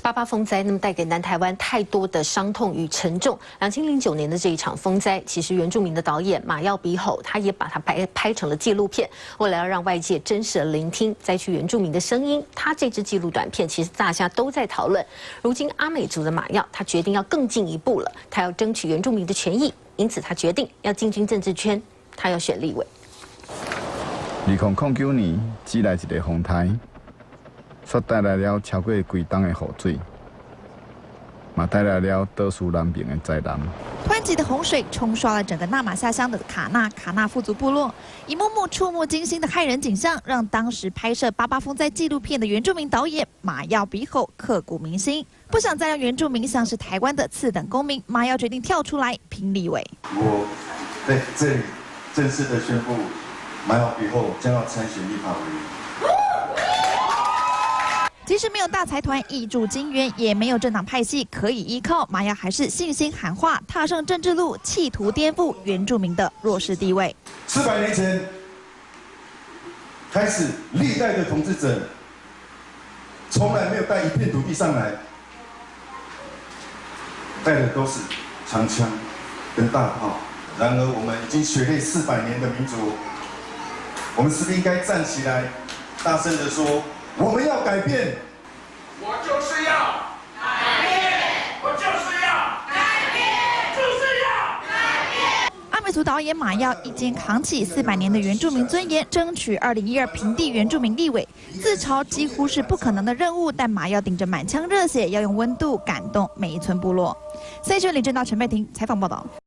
88风灾，那么带给南台湾太多的伤痛与沉重。2009年的这一场风灾，其实原住民的导演马耀比吼，他也把它拍成了纪录片，为了要让外界真实的聆听灾区原住民的声音，他这支纪录短片其实大家都在讨论。如今阿美族的马耀，他决定要更进一步了，他要争取原住民的权益，因此他决定要进军政治圈，他要选立委。2009年，只来一个风台。 却带来了超过规冬的雨水，嘛带来了多数难民的灾难。湍急的洪水冲刷了整个纳马夏乡的卡纳富族部落，一幕幕触目惊心的骇人景象，让当时拍摄88风灾纪录片的原住民导演马耀比吼刻骨铭心。不想再让原住民像是台湾的次等公民，马耀决定跳出来拼立委。我在这里正式的宣布，马耀比吼将要参选立法委员。 即使没有大财团挹注金援，也没有政党派系可以依靠，马耀还是信心喊话，踏上政治路，企图颠覆原住民的弱势地位。400年前开始，历代的统治者从来没有带一片土地上来，带的都是长枪跟大炮。然而，我们已经学练400年的民族，我们是不是应该站起来，大声地说？ 我们要改变，我就是要改变，我就是要改变，就是要改变。阿美族导演马耀已经扛起400年的原住民尊严，争取2012平地原住民立委，自嘲几乎是不可能的任务，但马耀顶着满腔热血，要用温度感动每一村部落。CJ 李正道、陈佩婷采访报道。